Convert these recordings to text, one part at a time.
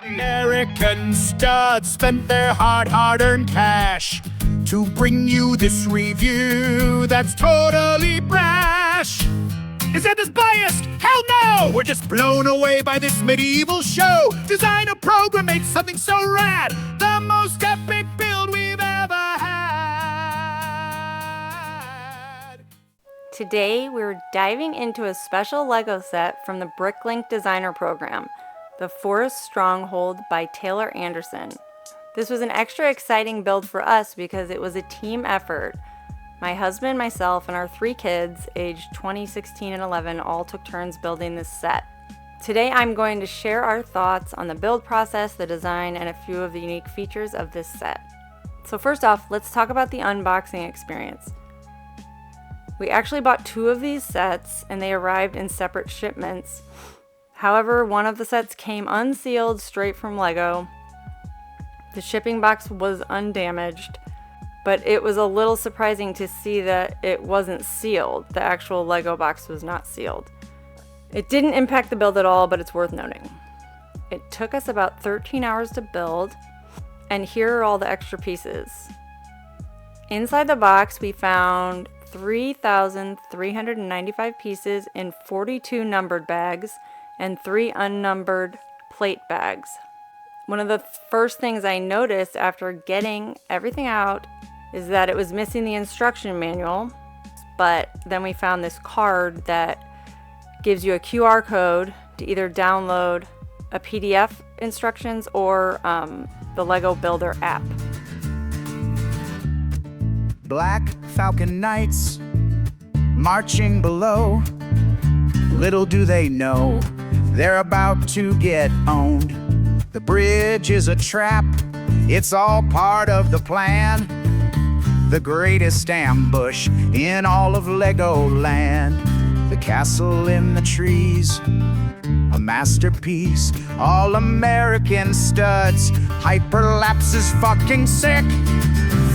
American studs spent their hard-earned cash to bring you this review that's totally brash. Is that this biased? Hell no! We're just blown away by this medieval show. Designer Program made something so rad, the most epic build we've ever had. Today we're diving into a special LEGO set from the Bricklink Designer Program, the Forest Stronghold by Taylor Anderson. This was an extra exciting build for us because it was a team effort. My husband, myself, and our 3 kids, aged 20, 16, and 11, all took turns building this set. Today I'm going to share our thoughts on the build process, the design, and a few of the unique features of this set. So first off, let's talk about the unboxing experience. We actually bought 2 of these sets and they arrived in separate shipments. However, one of the sets came unsealed straight from LEGO. The shipping box was undamaged, but it was a little surprising to see that it wasn't sealed. The actual LEGO box was not sealed. It didn't impact the build at all, but it's worth noting. It took us about 13 hours to build, and here are all the extra pieces. Inside the box, we found 3,395 pieces in 42 numbered bags and 3 unnumbered plate bags. One of the first things I noticed after getting everything out is that it was missing the instruction manual, but then we found this card that gives you a QR code to either download a PDF instructions or the LEGO Builder app. Black Falcon Knights marching below. Little do they know they're about to get owned. The bridge is a trap, it's all part of the plan. The greatest ambush in all of LEGO land. The castle in the trees, a masterpiece. All American studs, hyperlapse is fucking sick.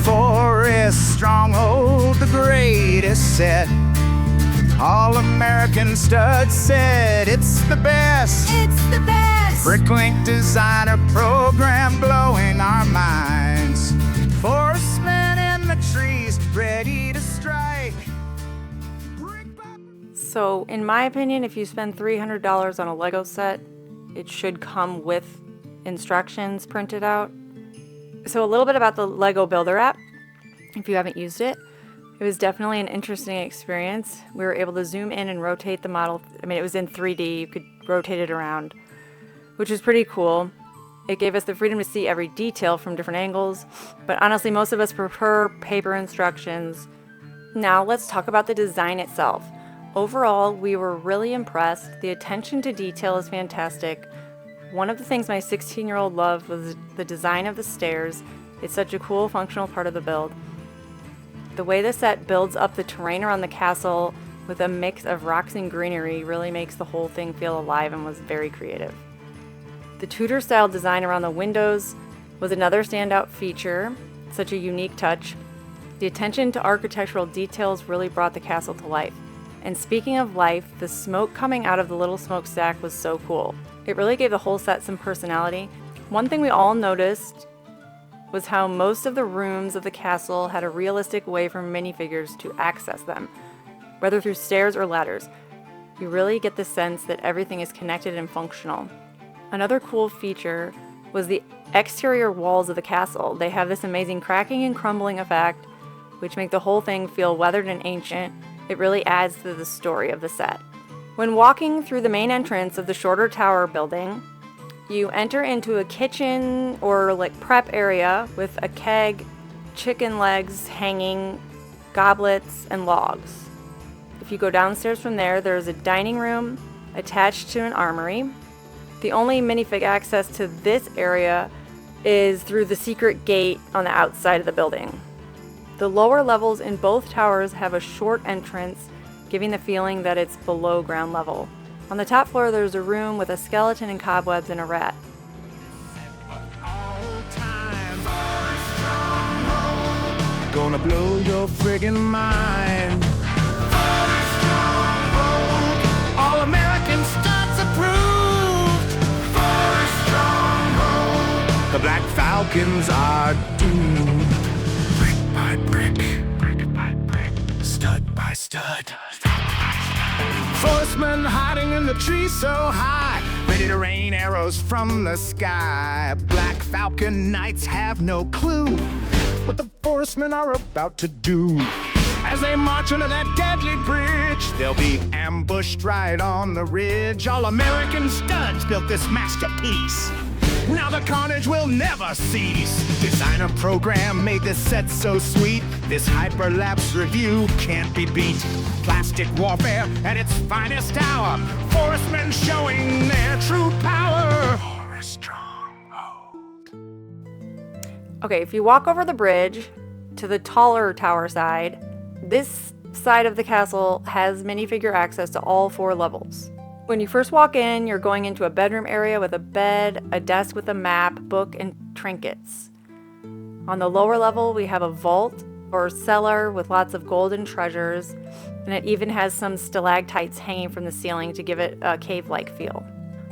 Forest Stronghold, the greatest set. All American studs said it's the best. It's the best. Bricklink Designer Program blowing our minds. Forestmen in the trees, ready to strike. So in my opinion, if you spend $300 on a LEGO set, it should come with instructions printed out. So a little bit about the LEGO Builder app, if you haven't used it. It was definitely an interesting experience. We were able to zoom in and rotate the model. I mean, it was in 3D, you could rotate it around, which was pretty cool. It gave us the freedom to see every detail from different angles, but honestly, most of us prefer paper instructions. Now let's talk about the design itself. Overall, we were really impressed. The attention to detail is fantastic. One of the things my 16-year-old loved was the design of the stairs. It's such a cool, functional part of the build. The way the set builds up the terrain around the castle with a mix of rocks and greenery really makes the whole thing feel alive and was very creative. The Tudor-style design around the windows was another standout feature, such a unique touch. The attention to architectural details really brought the castle to life. And speaking of life, the smoke coming out of the little smokestack was so cool. It really gave the whole set some personality. One thing we all noticed was how most of the rooms of the castle had a realistic way for minifigures to access them, whether through stairs or ladders. You really get the sense that everything is connected and functional. Another cool feature was the exterior walls of the castle. They have this amazing cracking and crumbling effect, which make the whole thing feel weathered and ancient. It really adds to the story of the set. When walking through the main entrance of the shorter tower building, you enter into a kitchen or like prep area with a keg, chicken legs hanging, goblets, and logs. If you go downstairs from there, there's a dining room attached to an armory. The only minifig access to this area is through the secret gate on the outside of the building. The lower levels in both towers have a short entrance, giving the feeling that it's below ground level. On the top floor, there's a room with a skeleton and cobwebs and a rat. Gonna blow your friggin' mind. All American studs approved. Forest Stronghold. The Black Falcons are doomed. Brick by brick, brick by brick, stud by stud. Forestmen hiding in the trees so high, ready to rain arrows from the sky. Black Falcon Knights have no clue what the Forestmen are about to do. As they march under that deadly bridge, they'll be ambushed right on the ridge. All American studs built this masterpiece. Now the carnage will never cease. Designer Program made this set so sweet. This hyperlapse review can't be beat. Plastic warfare at its finest hour. Forestmen showing their true power. Forest Stronghold. Okay, if you walk over the bridge to the taller tower side, this side of the castle has minifigure access to all 4 levels. When you first walk in, you're going into a bedroom area with a bed, a desk with a map, book, and trinkets. On the lower level, we have a vault or cellar with lots of golden treasures, and it even has some stalactites hanging from the ceiling to give it a cave-like feel.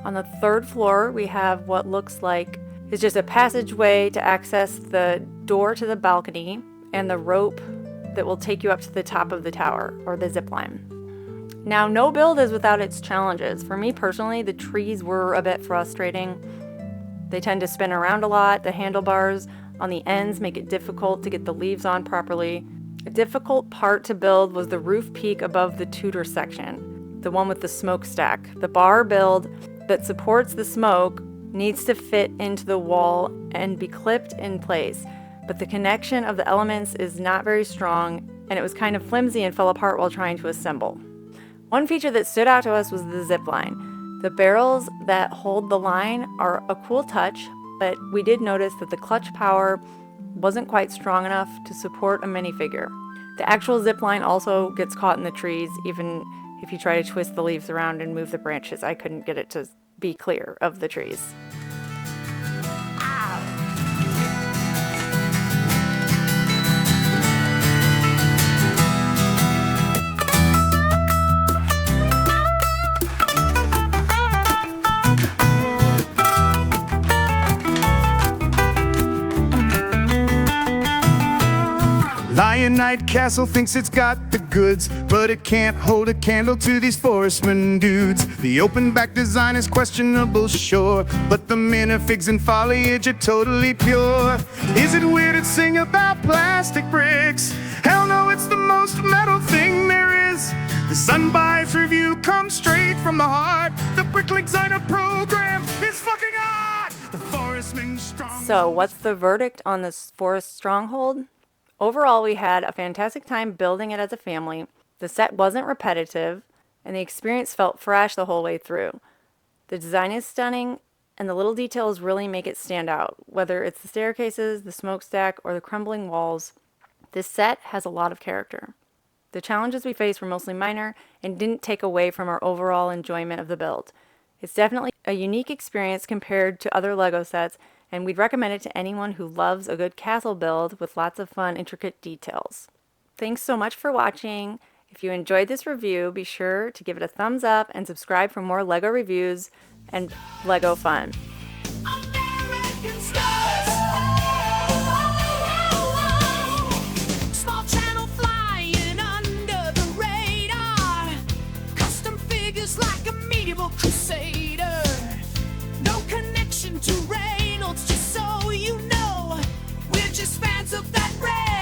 On the 3rd floor, we have what looks like is just a passageway to access the door to the balcony and the rope that will take you up to the top of the tower, or the zip line. Now, no build is without its challenges. For me personally, the trees were a bit frustrating. They tend to spin around a lot. The handlebars on the ends make it difficult to get the leaves on properly. A difficult part to build was the roof peak above the Tudor section, the one with the smokestack. The bar build that supports the smoke needs to fit into the wall and be clipped in place, but the connection of the elements is not very strong, and it was kind of flimsy and fell apart while trying to assemble. One feature that stood out to us was the zip line. The barrels that hold the line are a cool touch, but we did notice that the clutch power wasn't quite strong enough to support a minifigure. The actual zip line also gets caught in the trees, even if you try to twist the leaves around and move the branches. I couldn't get it to be clear of the trees. Lion Knight Castle thinks it's got the goods, but it can't hold a candle to these Forestmen dudes. The open back design is questionable, sure, but the minifigs and foliage are totally pure. Is it weird to sing about plastic bricks? Hell no, it's the most metal thing there is. This unbiased review comes straight from the heart. The Bricklink Designer Program is fucking hot. The Forestmen Stronghold. So, what's the verdict on this Forest Stronghold? Overall, we had a fantastic time building it as a family. The set wasn't repetitive, and the experience felt fresh the whole way through. The design is stunning, and the little details really make it stand out. Whether it's the staircases, the smokestack, or the crumbling walls, this set has a lot of character. The challenges we faced were mostly minor and didn't take away from our overall enjoyment of the build. It's definitely a unique experience compared to other LEGO sets, and we'd recommend it to anyone who loves a good castle build with lots of fun, intricate details. Thanks so much for watching. If you enjoyed this review, be sure to give it a thumbs up and subscribe for more LEGO reviews and LEGO fun. American stars. Small channel flying under the radar. Custom figures like a medieval crusader. No connection to Reynolds, just so you know. We're just fans of that red.